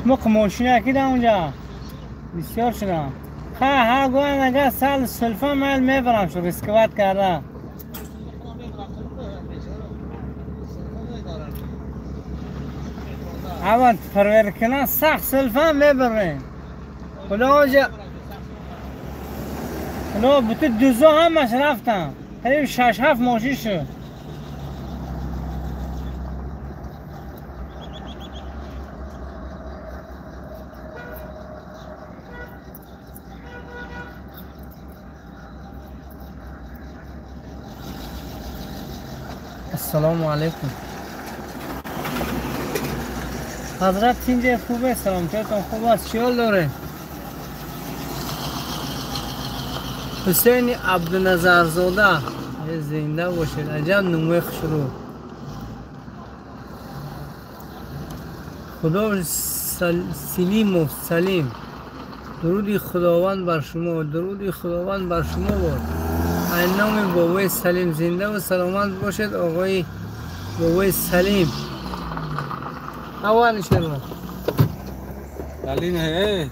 مخ ماشین کی در اونجا بسیار شدم ها گوان اگر سال سلفا مال میبرم شو ریسکوات کرده اول پرور کنه سخت سلفا میبره خدا جا خدا بوده دوزو همش رفتم قریب 6-7 ماشین شد السلام علیکم حضرت اینجا خوبه سلامتیتون خوب است چیال داره حسین عبدالنظر زاده زنده باشید عجب نموی شروع خدا سلیم و سلیم درودی خداوند بر شما درودی خداوند بر شما باد این نام بابای سلیم زنده و سلامت باشد آقای بابای سلیم اول شما دلین ہے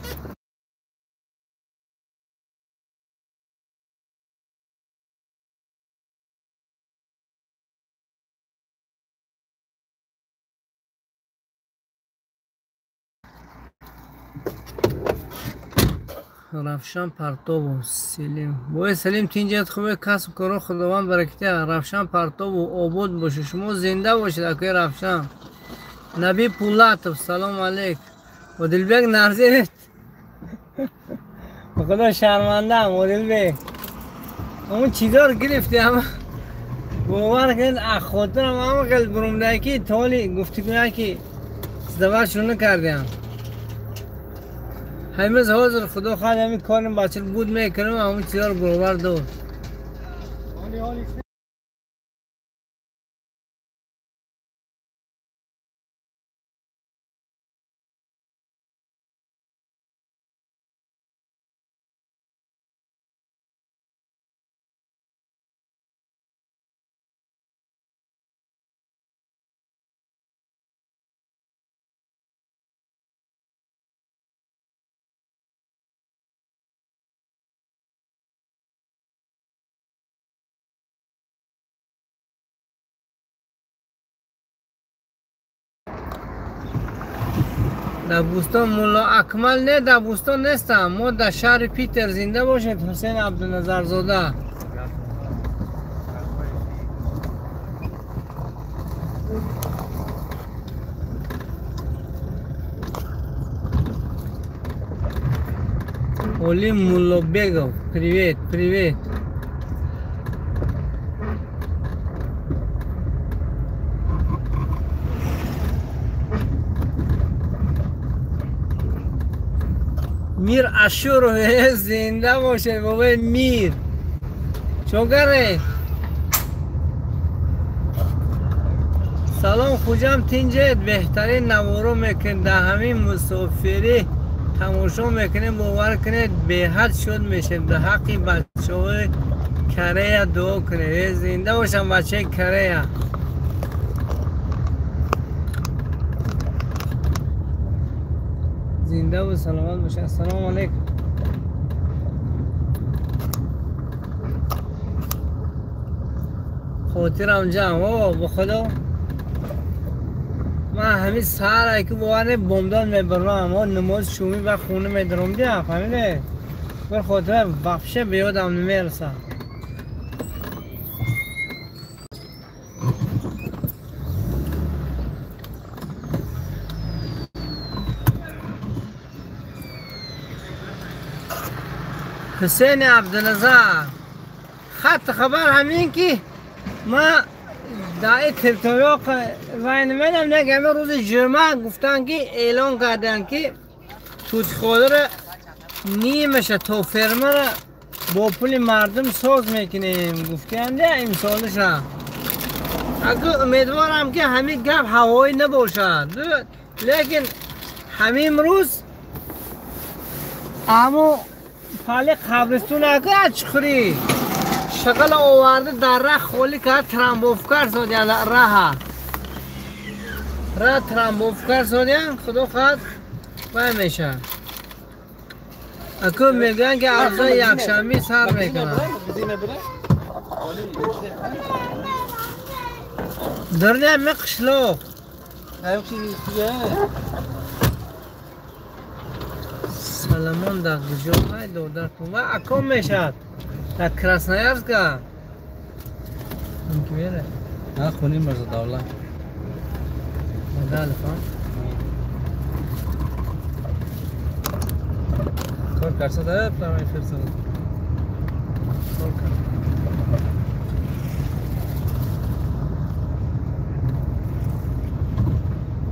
رفشان پرتاب و سلیم بابای سلیم تینجت خوبه کسب کارو خداوند برکته رفشان پرتاب و آباد باشه شما زنده باشید اکوی رفشان نبی پولاتov سلام علیک و دلبگ نرزیرت خدا شرمنده هم و دلبگ اون چیزا رو گرفتی اما باور کن اخواترم اما قلب برومده که تالی گفتی کنه که ازدواجشون نکردیم همیز حاضر خدا خواهد همین کارم بچه بود میکنم همون چیزا رو برابر دار در بوستان مولا اکمل نه در بوستان نیستم ما در شهر پیتر زنده باشید حسین عبدالنظر زاده اولی مولا بگو پریویت پریویت میر اشور زنده باشه بابای میر چوگره سلام خوجم تینجت بهترین نوارو میکن در همین مسافری تماشا میکنیم باور کنید به حد شد میشه به حقی بچه های کره دعا کنید زنده باشم بچه کره زنده و سلامت باشه السلام علیکم خاطرم جمع بخدا من همین سهر که باور بامداد میبرم و نماز شومی و خونه میدرم دیم فهمیده بر خاطر وحشه بیادم نمیرسه حسین عبدالنظر خط خبر همین که ما در ترتاریاق وین میدم نگه همه روز جمعه گفتن که اعلان کردن که توت خودر نیمشه تا فرمه را با پول مردم ساز میکنیم گفتن نه امسالش را اگر امیدوارم که همین گپ هوایی نباشد لیکن همین روز اما پالی قبرستون اگر چخوری شکل آورده در راه خالی که ترامبوفکر سادیان راه ترامبوفکر سادیان خدا خواهد وای میشه اکو میگن که عرضه یک شنبه سر میکنن درنه می قشلو سلمان در گجا های دودر کن و اکو میشد در کراسنایرسکا اینکه بیره ها خونی مرزا دولت مدال فهم کار کرسه ده پلامی فرسه کار کرد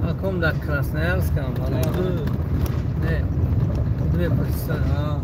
اکم در کراسنایرسکا مالا نه دوی پاکستان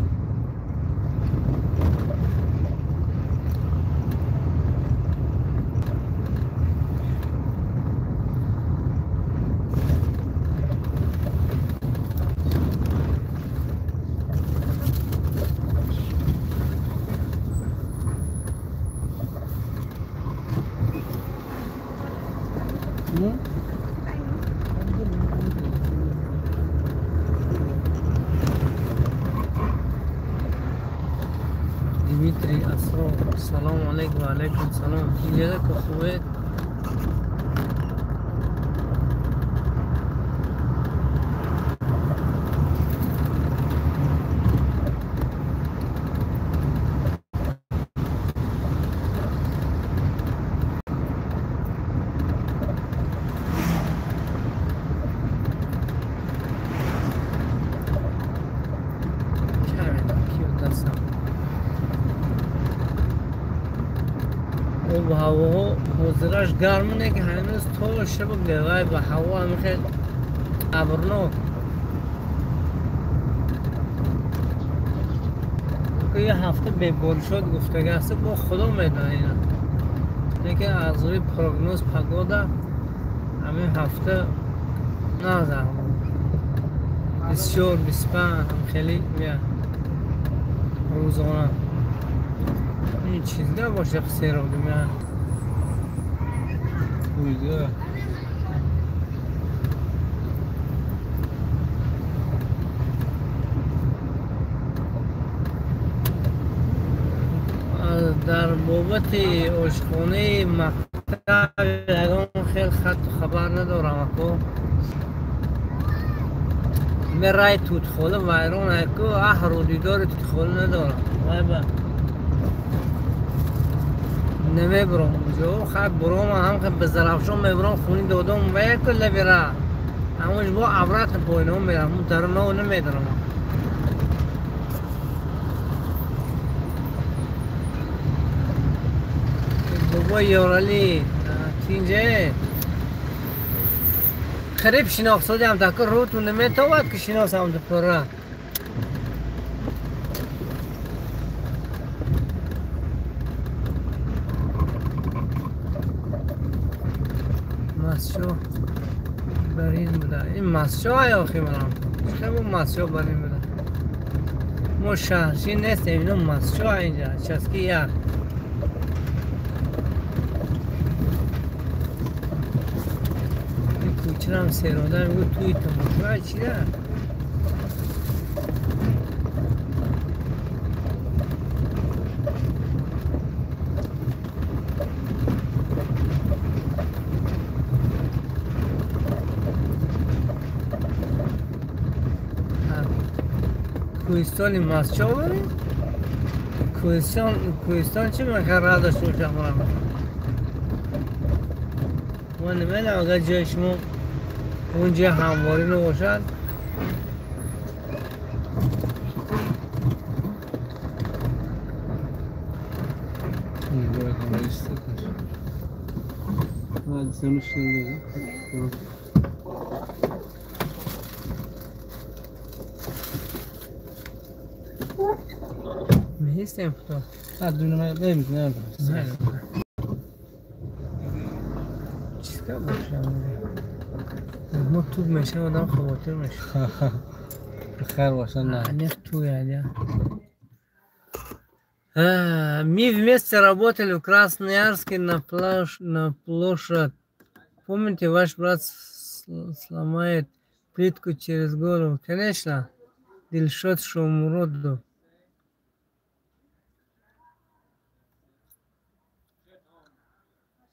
ديمتري أسرار السلام عليكم وعليكم السلام كيف لك أخوات و هوا حضورش گرمونه که هنوز تو شب گوای با هوا میخواد ابرناک که یه هفته ببال شد گفته گسته با خدا میدونه اینا لیکن از روی پروگنوز پگودا همین هفته نازم 24 25 هم خیلی میاد روزانه این چیز نباشه خسیر رو میاد بویده در بابت عشقانه مکتب یکان خیلی خط خبر ندارم اکو برای توتخوله ویران اکو احر و دیدار توتخوله ندارم وای با نمیبرم اونجا خیلی برام هم که به زرفشان میبرم خونی دادم و یک کل بیره همونش با عبرت پایینم میرم اون در نو نمیدارم بابا یارالی تینجه خریب شناخته هم دکر رو تو نمیتواید که شناخته هم دپره مسشو برین بوده این مسشو های آخی منم خیلی مسشو برین بوده ما شهرشی نیستیم اینو مسشو های اینجا چسکی یک این کوچه هم سیراده میگو توی تماشای چی ده کوهستانی مسجد بریم کوهستان چی میخواد راه داشته باشه خورم من نمیدونم اگر جای شما اونجا همواری نباشد میستیم خدا دونه نمیدونم چیکار باشه ما تو میشه آدم خواهتر میشه بخیر باشه نه نیخ تو یعنی мы вместе работали в Красноярске на площадь. Помните, ваш брат сломает плитку через голову. Конечно, Дилшот Шомуродов.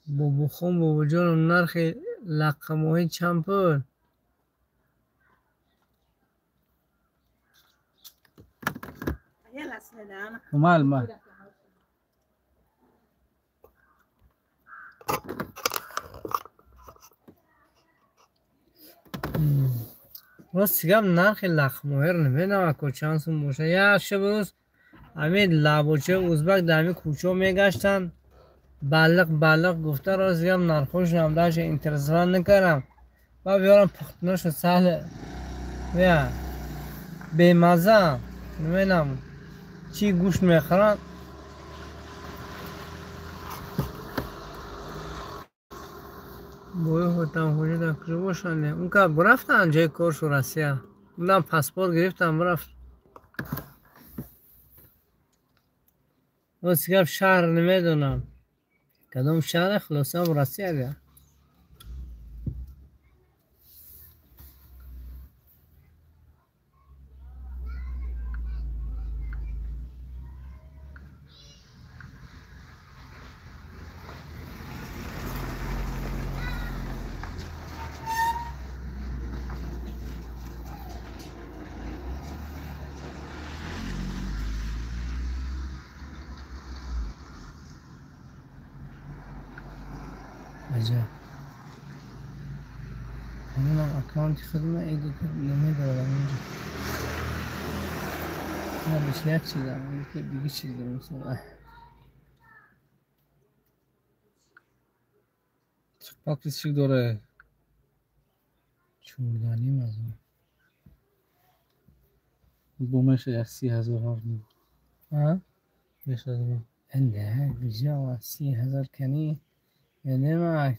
Бобухон Бобуджон нархи лақамоҳи чанд пул? ومال مال راست گم نرخ لقماهر نمیدونم که چند سون باشه. یک شب روز همین لابوچه ازبک در همین کوچه میگشتن بلق گفته راست گم نرخوش نمدهش انترزوان نکردم و بیارم پختناش سهل بیا بیمزه نمیدونم چی گوشت میخورن. بوی خودم خوشی در کجا باشن اون که برفتن جای کارش و رسیه اونم پاسپورت گرفتم برفت. راست گفت شهر نمیدونم کدام شهر خلاصه هم رسیه بیا. عجب همونم اکانت خودم ایدو کرد نمیدارم اینجا نه بیش یک چیز دارم دیگه چیز دارم مثلا پاکستان داره چوردانی مزون بومش 30,000 ها؟ میشه دارم نه بجا 30,000 کنی یعنی ما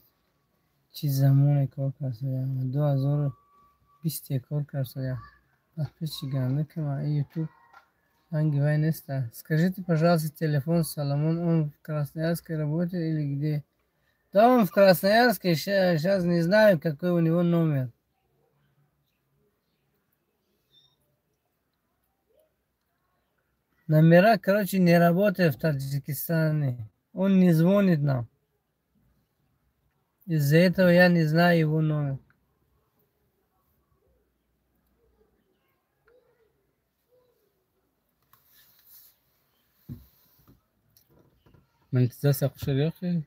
چی زمان کار کرده 2020 کار کرده پیش гранды кама YouTube ангивай неста. Скажите, пожалуйста, телефон Соломон, он в Красноярске работает или где? Да, он в Красноярске, сейчас не знаю, какой у него номер. Номера, короче, не работают в Таджикистане. Он не звонит нам. Из-за этого я не знаю его номер. من تزاس اخشر يا اخي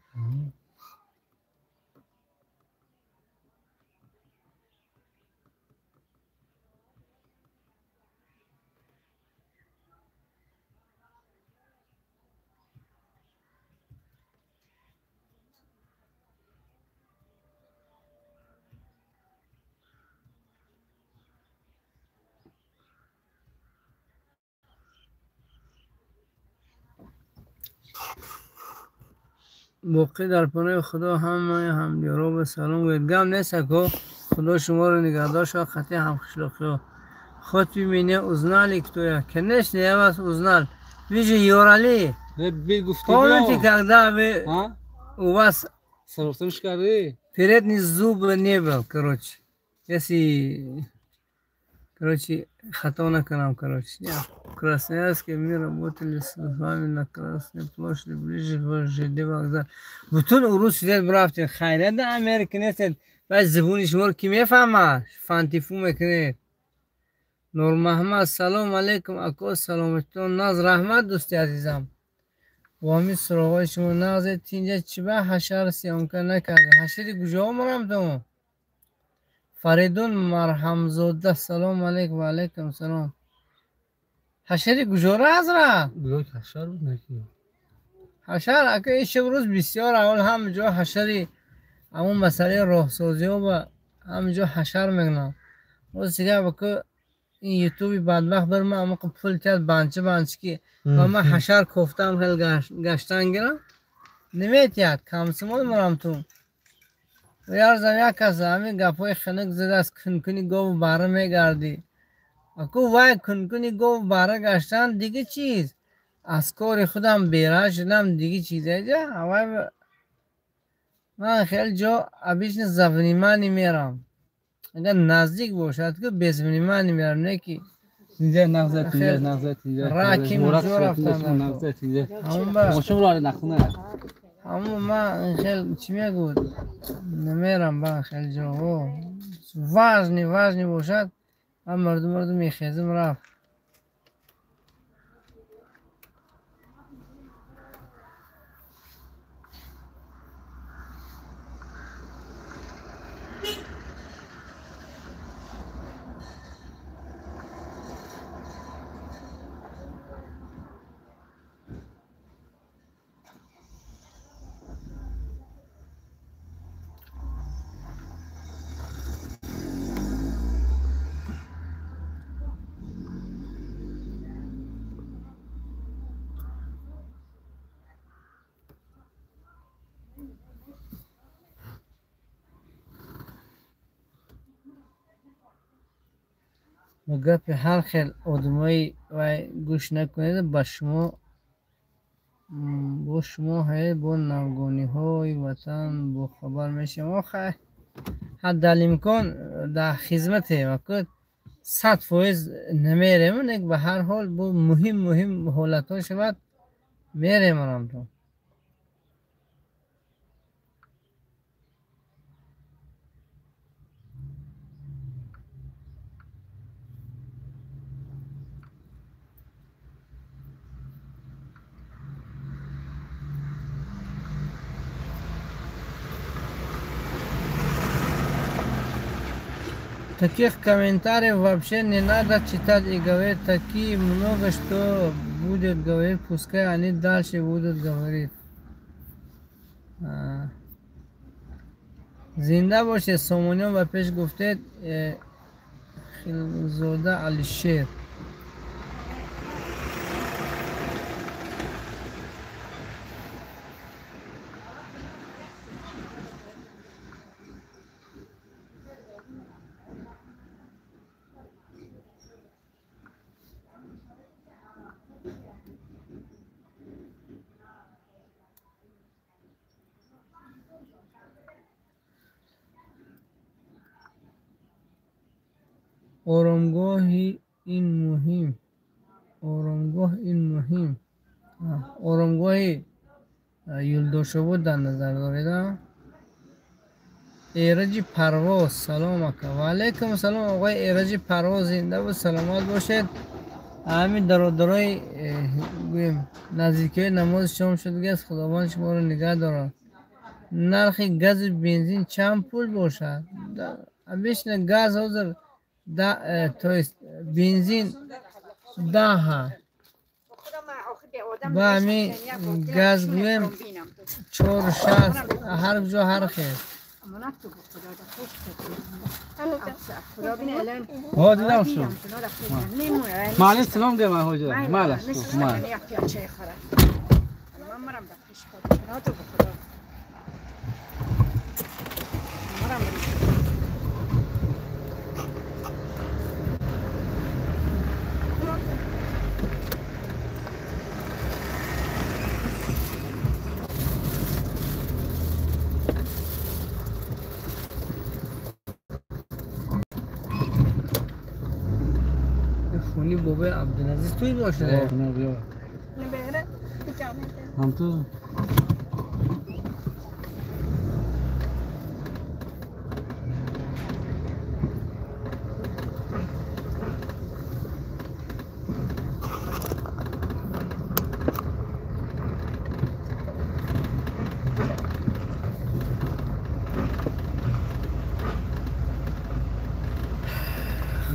باقی در پناه خدا همه همدیارا به سلام گوید. گم نیست که خدا شما رو نگهدار شد خطی همخشلاقی ها خطی مینه ازنالی که تویا که نیست نیه بس ازنال ویجه یورالی پاونتی کگده و بس سرورتمش کردی перед не зубы не был, короче. Если, короче, хата наканам, короче. В Красноярске мы работали с вами на Красной площади, ближе к ЖД вокзал. Бутун урус сидят брафтин. Хайре да Америка нестет. Бач зибуни шмор ки мефама? Фантифу мекнет. Нур Махмад, салам алейкум, ако саламатон. Наз рахмат дости азизам. وامی سراغای شما نازد اینجا چی به حشر سیامکه نکرده حشری کجا آمرم تو فریدون مرحم زوده سلام علیکم و علیکم سلام حشری کجا را از را بگوی حشر بود نکی حشر اگه ایش روز بسیار اول همجا حشری همون مسئله راه سازی و همجا حشر میگنم روز دیگه بکو این یوتیوبی بدبخت برم اما پول کرد بانچه که و من حشر کفتم خیلی گشتن گیرم نمیتید کمسمال مرم تو و یار زمین کسی همین گپای خنک زده از کنکنی گو باره میگردی اکو وای کنکنی گو باره گشتن دیگه چیز از کار خودم بیره شدم دیگه چیزه جا من خیلی جا ابیش زفنیمانی میرم اگر نزدیک باشد که بزمینی من میرم نه که اینجا نغزت اینجا راکی مجور رفتم نغزت اینجا همون با ماشون رو نخونه همون من خیلی چی میگو نمیرم با خیلی جا وزنی باشد من مردم میخیزم رفت گپ هر خیل آدمایی و گوش نکنید با شما هی با نوگانی های وطن با خبر میشیم آخه حد الامکان در خدمت وقت 100% نمیریم یک به هر حال با مهم حالت ها شود میریم آرام تو Таких комментариев вообще не надо читать и говорить, такие много, что будет говорить, пускай они дальше будут говорить. زنده باشه سامانیان و پیش گفتید خیلزاده علیشیر آرامگاه این مهم آرامگاه یلدوشو بود در نظر دارید ایرج پرواز سلام اکا و علیکم سلام آقای ایرج پرواز زنده بود سلامت باشید همین درای نزدیکی نماز شام شد گست خداوند شما رو نگه دارد نرخ گاز بنزین چند پول باشد بیشتر گاز حاضر بنزین 10 با همین گاز گویم 460 هر جا هر خیر ها دیدم شو معنی سلام گه من حاجه مالش تو مال خونی بابای عبدالعزیز توی باشه نه بیا هم تو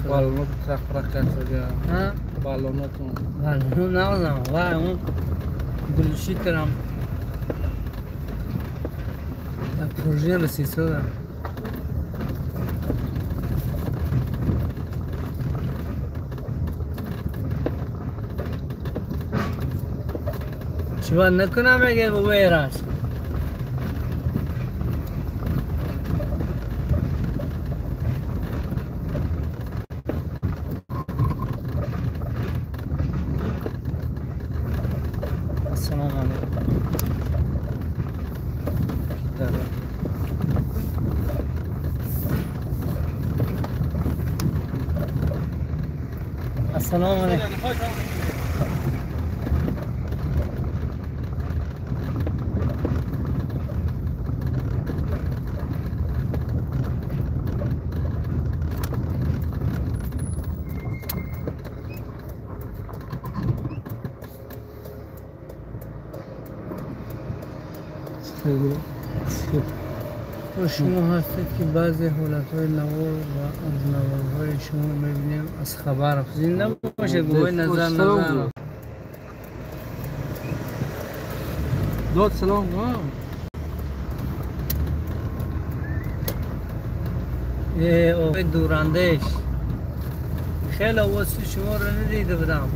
بالونات تفرق کرده ها بالوناتون بالون نازم و اون گلشی کرم در پروژه رسیسه دارم چی باید نکنم اگه بابای راست السلام علیکم سلام علیکم. شما هستید که بعضی حالتهای نوار و از نوارهای شما میبینیم از خبر زنده باشه گوی نظر داد سلام یه آقای دوراندش خیلی آواز شما رو ندیده بودم.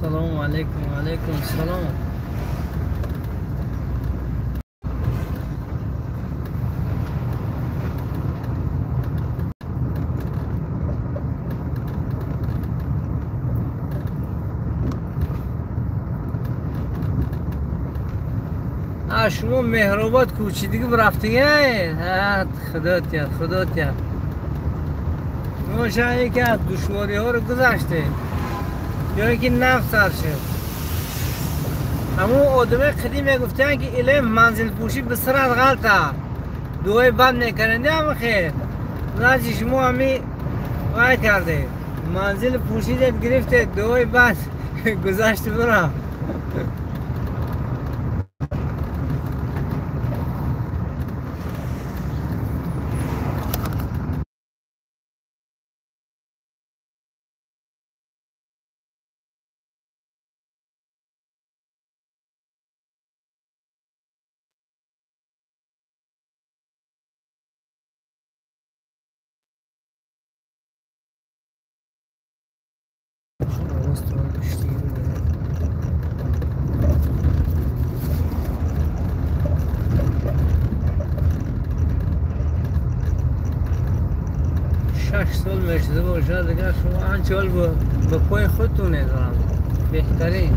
السلام علیکم. و علیکم السلام. شما مهرآباد کوچی دیگه برفتین؟ خدات یاد خدات یاد. ما شاید یکی از دشواری ها رو گذاشته یا اینکه نفت سر شد. همون آدم قدیم گفتن که علم منزل پوشی به سرعت غلطه دوهای بند نکننده هم خیر نازی شما همی وای کرده منزل پوشیدت گرفته دوهای بند گذاشته برم. شش سال میشده باشه دیگه شما انچال به پای خودتونه دارم بهترین.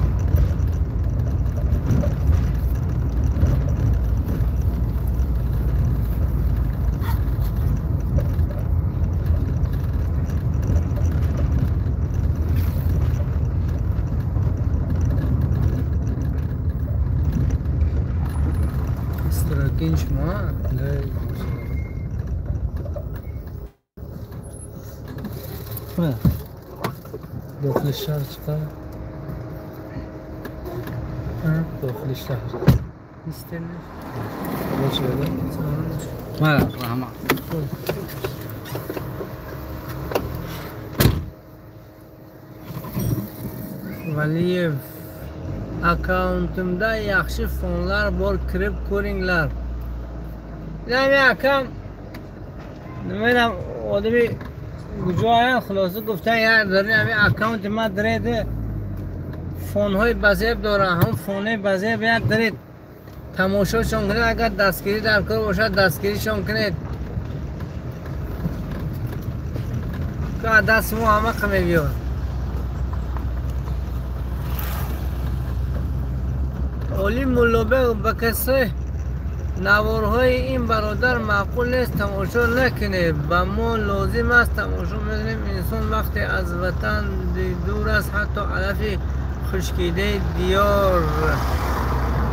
استراکین شما نه داخل الشهر چقدر؟ داخل الشهر نیستنش؟ باشه بده؟ مرحبا رحمه ولی akkauntımda yaxshi fonlar bor, kirib ko'ringlar. Yani akam nimadan odami joyan xulosa گفتن یار دارین همین اکانت ما درید فون های بزرگ داره هم فون بزرگ بیاد درید تماشاشون کنید اگر دستگیری در کار باشد دستگیریشون کنید که دست مو همه قمه بیار. اولی ملوبه به کسی نوارهای این برادر معقول نیست تماشا نکنه با ما لازم است تماشا میکنیم. انسان وقتی از وطن دور است حتی علف خشکیده دیار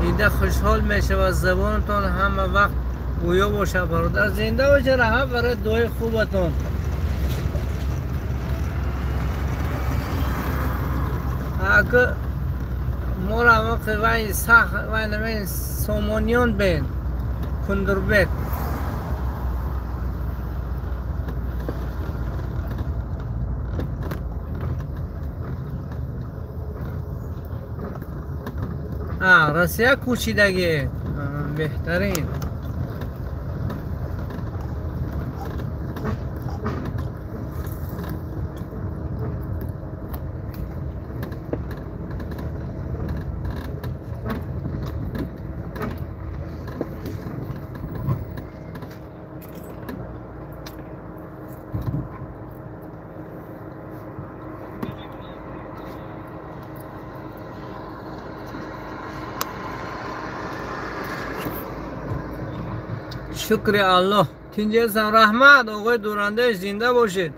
دیده خوشحال میشه و زبانتان همه وقت گویا باشه. برادر زنده باشه رها برای دعای خوبتون. اگه ما را موقع وای سخ وای نمین سومانیان بین کندربک روسیه کوچیدگی بهترین. شکر الله. تینجلسان رحمت. آقای دورنده زنده باشید.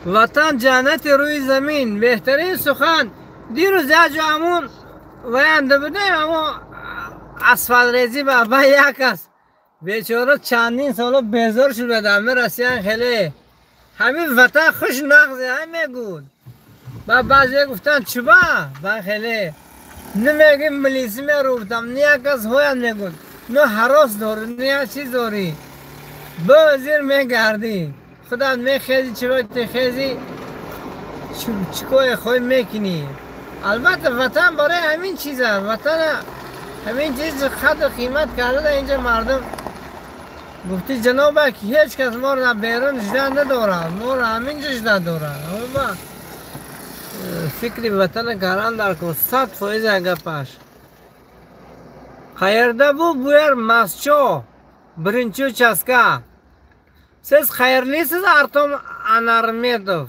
وطن جنت روی زمین. بهترین سخن دیروز یه همون وینده بودیم، اما اسفل ریزی به یک است بیچاره چندین سالا بیزار شد به دمه رسیان. خیلی همین وطن خوش نغزه همه گود. با بعضی گفتن چوبا با خیلی نمیگیم ملیسی می رو بودم نیا کس هایم میگود نه حراس داری نیا چیز داری بازیر میگردی خدا میخیزی چی باید خیزی چکای خوی میکنی. البته وطن برای همین چیزه، وطن همین چیز خد و قیمت کرده در اینجا مردم. گفتی جنابه که هیچ کس ما را بیرون جده نداره، ما را همین جده داره. فکری وطن کاران در کو 100% اگه پاش خیرده بویر مسچو برینچو چسکا siz xayrlisiz Artom Anarmedov.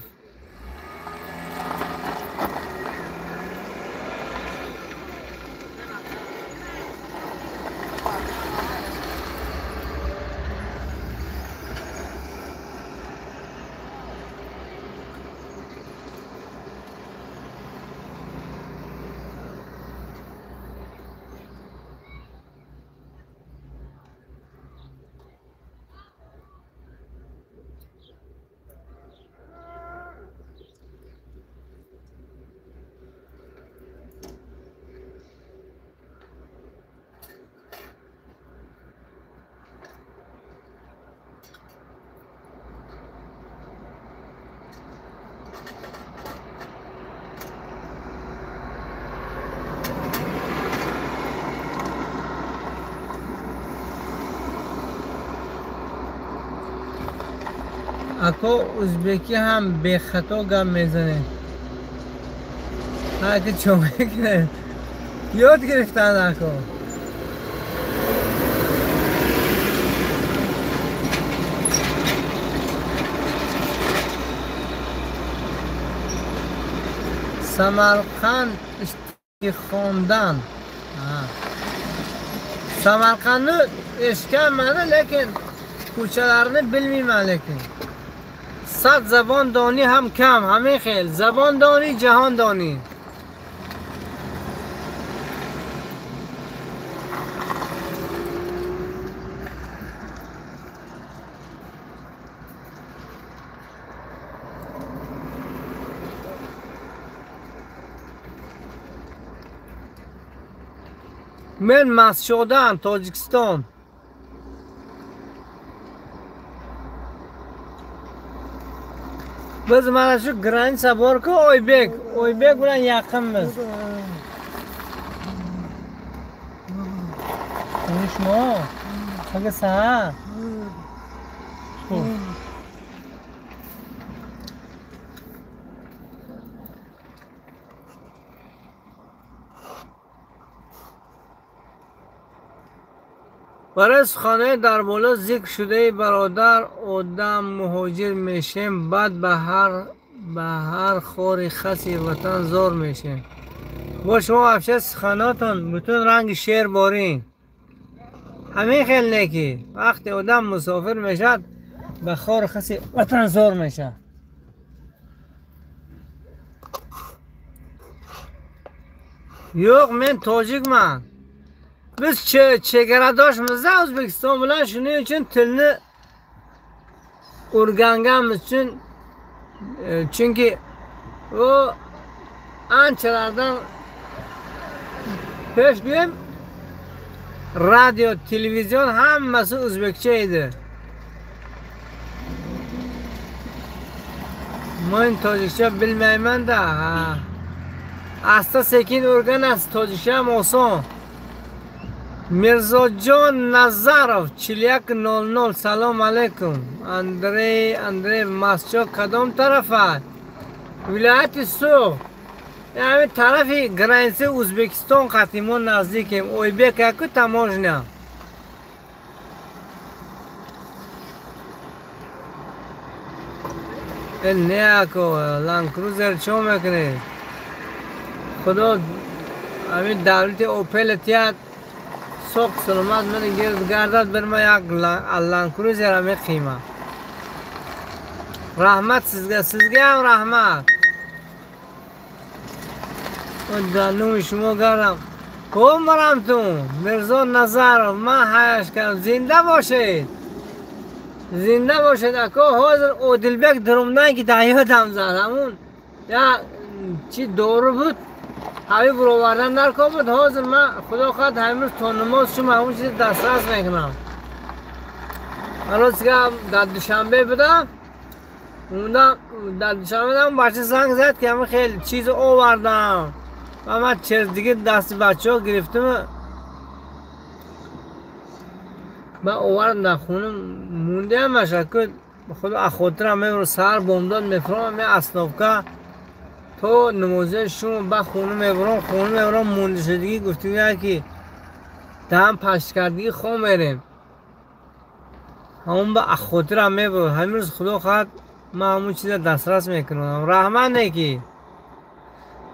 اکو ازبکی هم به خطا گم میزنه. اگه چونه که یاد گرفتن اکو. سمرقند خواندن. سمرقند اشکم منه لیکن کوچه‌لرنی bilmiyorum لیکن 100 زبان دانی هم کم، همه خیل زبان دانی جهان دانی. من مسجودم تاجیکستان. biz mana shu granitsa bor-ku Oybek bilan yaqinmiz. Konuşma. Hadi sağa. برای خانه در بالا ذکر شده برادر آدم مهاجر میشیم بعد به هر خور خسی وطن زار میشیم. با شما افشه سخناتون بتون رنگ شیر بارین. همین خیلی نیکی وقتی آدم مسافر میشد به خور خسی وطن زار میشه. یوق من تاجیک من biz chegaradoshmiz O'zbekiston bilan, shuning uchun tilni o'rganganimiz uchun, chunki u anchalardan pesh buyam radio, televizion hammasi o'zbekcha edi. Men tojikcha bilmayman-da. Asta sekin urgan است توجیشم آسان میرزا جان نظرов 4100 سلام علیکم اندری مسجد کدام طرف است ولایت سوغ یعنی طرفی گرانسی ازبکستان قطیمون نزدیکیم اویبک اکو تماجنا این نه اکو لند کروزر چو میکنه خدا همین دولت اوپل تیاد سوق سلامت من گرد گردد بر ما یک لند کروزر همه قیمه رحمت سزگه هم رحمت دانوی شما گردم خوب مرم تو مرزا نظر من حیش کردم زنده باشید زنده باشید اکو حاضر اودلبک درمدن که دایادم زد همون یا چی دورو بود هایی برو وردن در که بود حاضر من خدا خواهد همیز تا نماز شما همون چیز دسترس میکنم هنوز که در دوشنبه بدم اومدم در دوشنبه بدم بچه زنگ زد که همون خیلی چیز آوردم و من چیز دیگه دست بچه ها گرفتم من آوردم در خونه مونده هم مشکل خدا اخواتر همه رو سر بامداد میفرام همه اصناف که تو نمازه شما با خونه میبرم مونده شدگی گفتیم که دهم پشت کردگی خواه میریم همون با اخواتر هم میبرم همین روز خدا خواهد من همون چیز دسترس میکنم رحمت نکی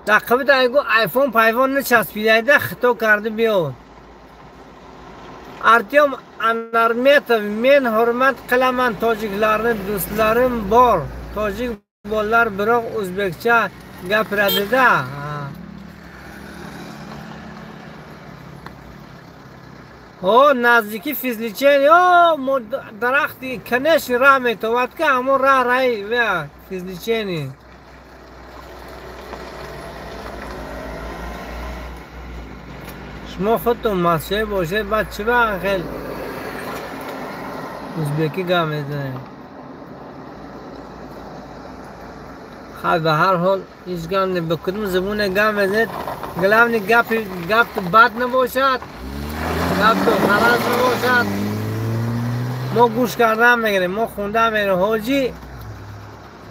در قبل ایگو ایفون پایفون نچسبیده ده خطا کرده بیاد ارتیام انرمیتو من حرمت قلمن تاجیکلارن دوستلارم بار تاجیک بالlar biroq o'zbekcha gapiradida o nazdiki fizlichen yo daraxti kanesh rame to vatka hamon rai va fizlicheni شما خودتون مسئله باشه بعد چه وقت خیلی ازبکی گم میزنه خب به هر حال هیچ گم نه به کدوم زبون گم میزنید گلم نه گپ تو بد نباشد گپ تو خرز نباشد ما گوش کردن میگیریم ما خوندن میگیریم حاجی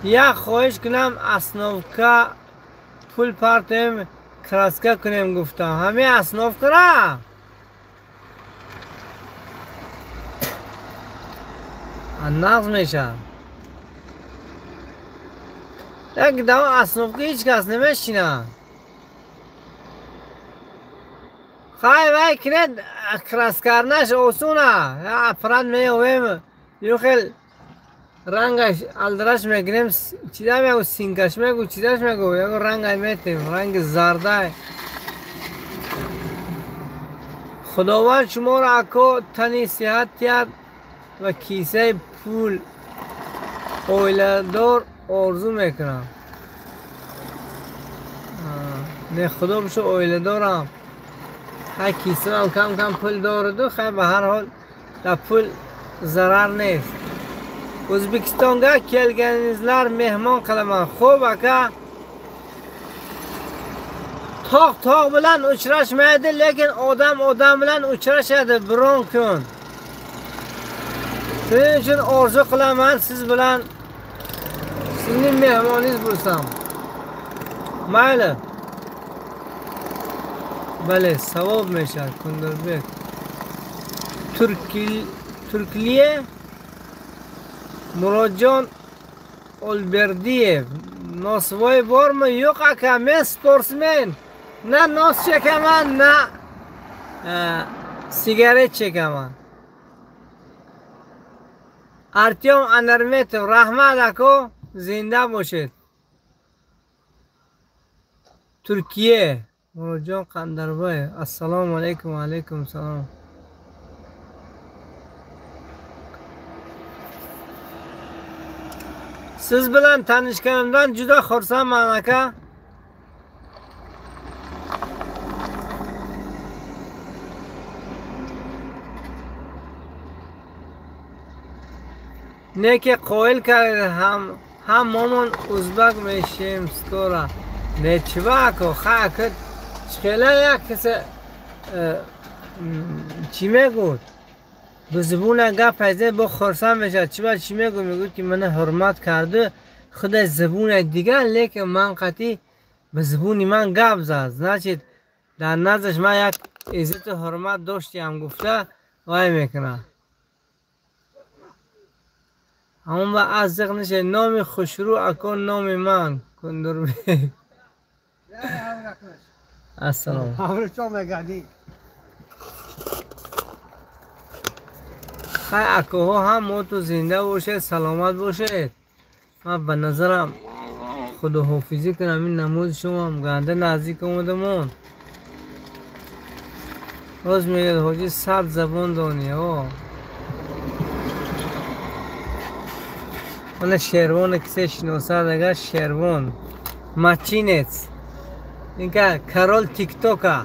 یک خواهش کنم اصنافکا پول پرتیم کراسکه کنیم گفتم همه اصناف کرا نقض میشه یک دو اصناف که هیچ کس نمیشینه خواهی وای کنه کراس کردنش آسونه افراد میویم یو خیل رنگش الدرش میگنیم چیده میگو سینکش میگو چیدهش میگو یکو رنگ میتیم رنگ زرده خداوند شما را اکو تنی صحت تیاد و کیسه پول اویلدار آرزو میکنم نه خدا بشه اویلدارم های کیسه هم کم کم پول دارد خیلی به هر حال در پول ضرر نیست O'zbekistonga kelganingizlar mehmon qilaman. Xo'p aka. Tog' bilan uchrashmaydi, lekin odam bilan uchrashadi biron kun. Shuning uchun orzu qilaman siz bilan sizning mehmoningiz bo'lsam. Mayli. Bale, savob meshar Kundurbek. Turkiye Murodjon Olberdiyev nosvoy bormi? Yo'q aka, men sportsmen. Na nos chekaman, na sigaret chekaman. Artyom Anarmetov, rahmat aka, zinda bo'lishid. Turkiya Murodjon Qandarboyev, assalomu alaykum, va alaykum salom. Siz bilan tanishganimdan juda xursandman aka. Neke qoyil kardi ham momon o'zbek meshim skora. نه چواکو خاکت شخیله یک کسی چی میگود به زبون گپ پیزه با خورسان بشد چی میگود میگود که من حرمت کرده خود زبون دیگر لیکن من قطعی به زبونی من گپ زد نچید در نزدش من یک عزت و حرمت داشتی هم گفته وای میکنه همون با از ذکر نشه نام خوشرو اکن نام من کندر بی السلام خیلی اکوها هم موتو زنده باشه سلامت باشه من به نظرم خدا حافظی کنم این نموز شما هم گنده نزدیک اومدمون روز میگه حاجی 100 زبان دانی ها من شیروان کسی شناسد اگر شیروان مچینت این که کرول تیک توکه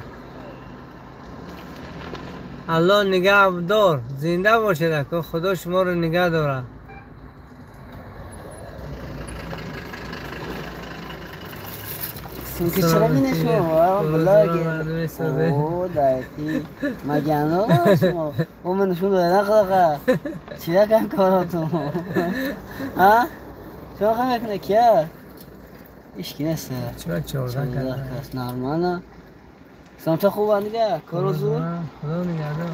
الله نگه دار زنده باشه که خدا شما رو نگه داره که چرا می نشما بلاگه اوه دایتی مگنه شما او من نشون داره نقدقه چیه کن کاراتون ها؟ شما خواهی میکنه که؟ ایشکی نیسته چرا 14 کرده کس نرمانه سمت خوبه دیگه کارو زور خدا نگه دار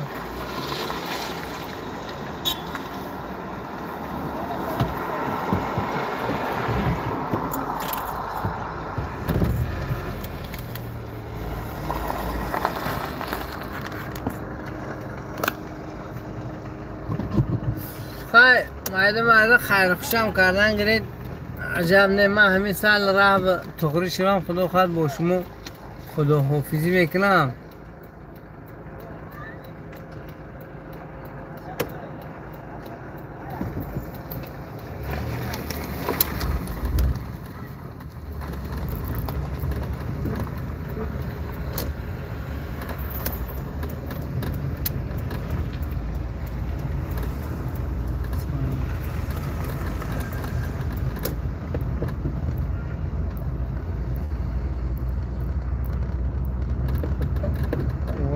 مایده خیر خوشم کردن گرید عجب نه من همین سال راه به تغری شدم خدا خواهد با شما خدا حافظی میکنم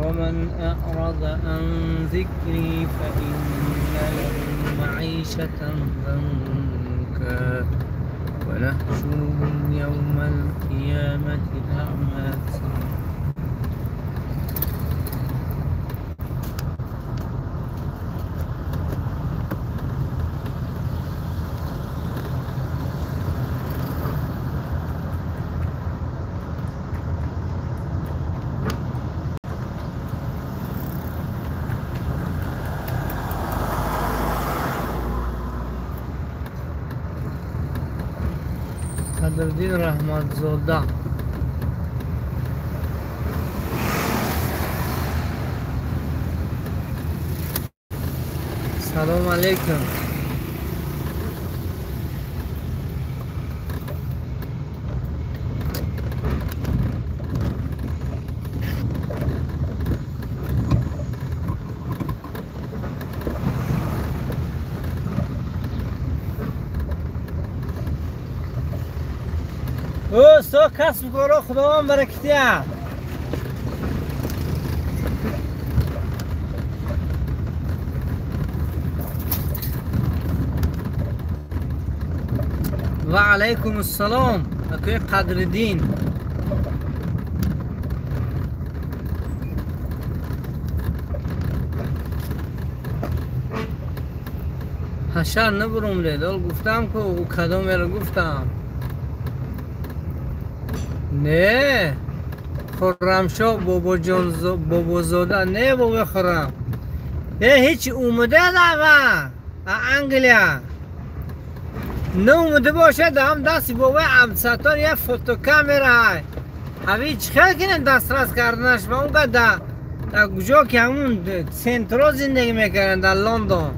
ومن أعرض عن ذكري فإن له معيشة ضنكا ونحشره يوم القيامة أعمى قدردین رحمت زاده سلام علیکم او سو کسب کارو خدا هم برکتی هم و علیکم السلام اکوی قدردین حشر نبرم لیدال گفتم که او کدام رو گفتم نه خرمشاه بابا جان بابا زاده نه بابا خرم نه هیچ اومده دعوه انگلیا نه اومده باشه هم دستی بابا عبدالستار یه فوتو کامera همی چخیل کنه دسترس کردنش و اونگه در کجا که همون سنترال زندگی میکنن در لندن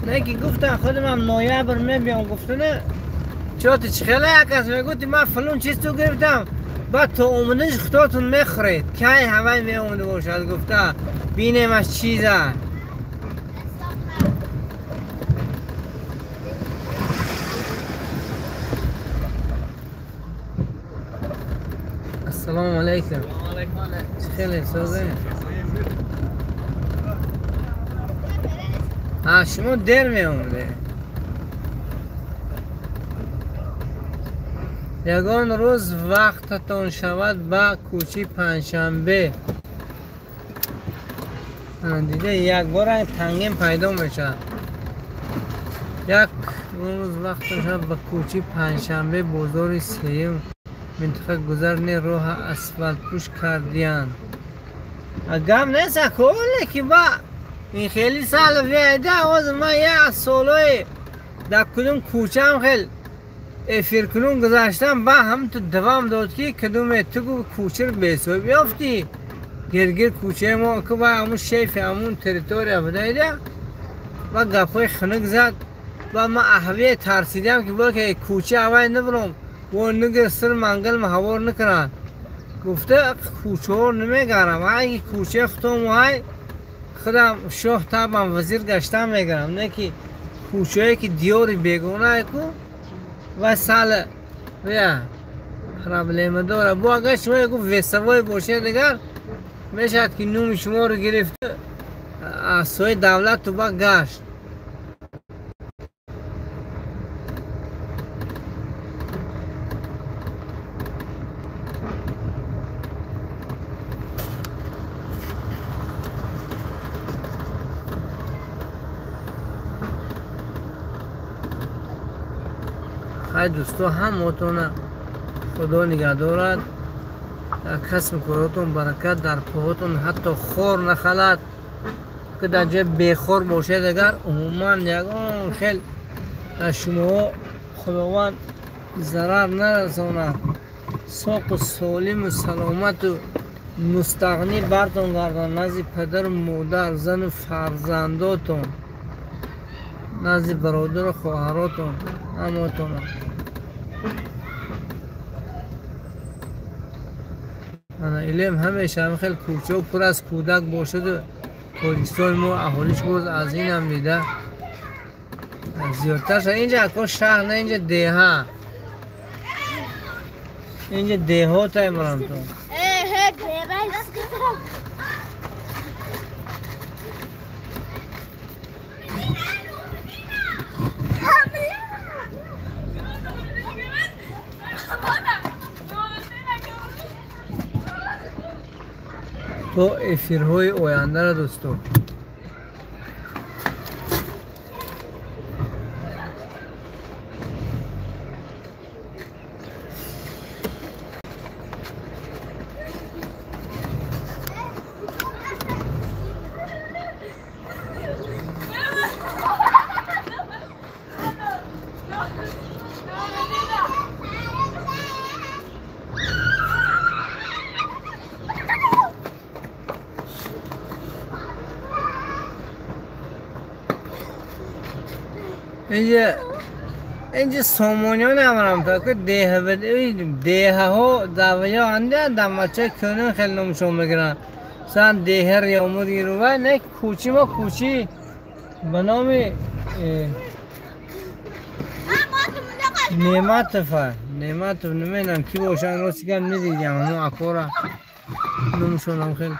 نه که گفتن خودم هم نویبر میبیم گفتنه چرا تو چخیله یک کس میگوتی من فلون چیز تو گرفتم بعد تو اومدنش خودتون میخورید که همه می اومده باشد گفته بینیم از چیزه سلام علیکم. خیلی سازه. شما دیر می اومده. یگان روز وقتتون شود با کوچی پنجشنبه. دیده یک بار تنگیم پیدا میشه. یک روز وقتتون شود با کوچی پنجشنبه بازار سیم منطقه گذرنی راه اسفالت پوش کردیان. گم نیست کلی که با این خیلی سال ویده آواز ما یه سالوی در کدوم کوچه هم خیلی فرکنون گذاشتم با هم تو دوام داد که کدوم تو کوچه رو بیسوی بیافتی گرگر کوچه ما که با همون شیف همون تریتوری بدایده و گفای خنک زد و ما احویه ترسیدم که باید که کوچه هوای نبرم و نگر سر منگل محوار نکنن گفته کوچه ها نمیگرم اگه کوچه خودم های خودم شاه تابم وزیر گشتم میگرم نه که کوچه هایی که دیاری بیگونه کو و سال بیا پرابلم داره با اگر شما یکو وسوای باشه دیگر میشد که نوم شما رو گرفته سوی دولت تو با گشت های دوستو هم موتونه خدا نگه دارد کسب کاراتون برکت در پاهاتون حتی خور نخلد که در جای بیخور باشه دیگر عموما یکان خیلی شما خداوند ضرر نرساند ساق و سالم و سلامت و مستغنی برتون گردن نزد پدر مادر زن و فرزنداتون نزد برادر و خواهراتون هماتون انا علم همیشه هم خیلی کوچه و پر از کودک باشد و پاکستان ما احالیش باز از این هم میده زیادتر شد اینجا اکا شهر نه اینجا دیها اینجا دیهات های مرم تو تو افیرهای آینده را دوستو اینجا سامانیان نمارم تا که دیه ها دویا هنده دمچه کنن خیلی نمشون بگیرن سن دیه ریامو دیگه و نه کوچی ما کوچی به نام نعمت نمیدونم کی باشن راستی کم ندیدیم همون اکورا نمشون هم خیلی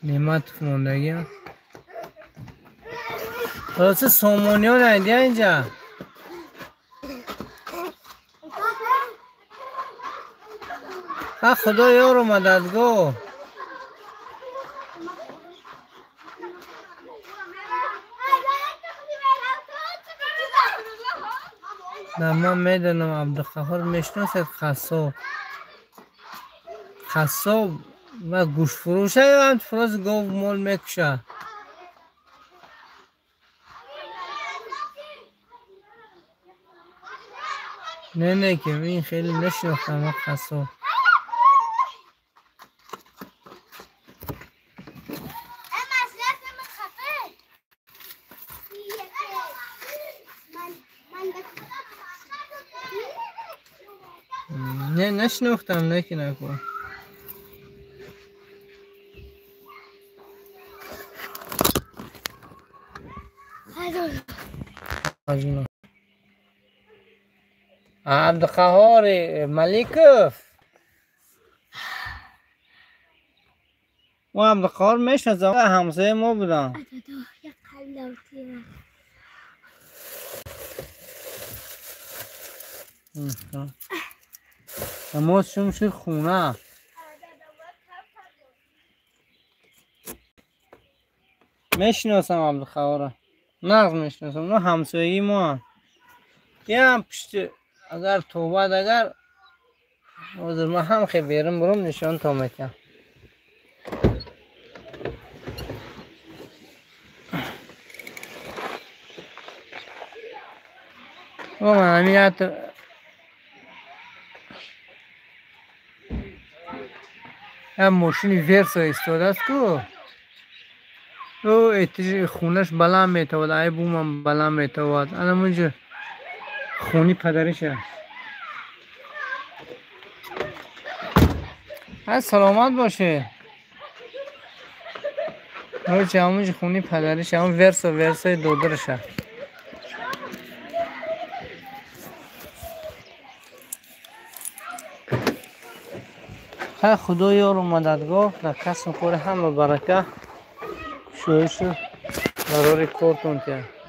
نعمت ماندگی هم خلاصه سامانیان هنده اینجا خدا یارو مددگاه نه من میدونم عبدالقهار میشناسید خصاب و گوش فروشه یا هم فراز گاو مال میکشه نه که این خیلی نشناختم خصاب نه نشناختم نکی نکن عبدالقهار ملیکوف و عبدالقهار میشناسم همسایه ما بودن یک قلاوتی اما شم شد خونه میشناسم عبدالقهار نقض میشناسم نه همسایه ما یه هم پشت اگر توبت اگر حاضر ما هم خیلی بیرم برم نشان تا میکنم و من همیت هم ماشین ورس ایستاده است کو او اتجاه خونش بلند میتواد ای بوم هم بلند میتواد الان منجا خونی پدرشه از سلامت باشه روچه همونجا خونی پدرشه همون ورس دودرشه خدا یار و مددگار در کسب و کار همه برکه شویش ضروری کارتون کرد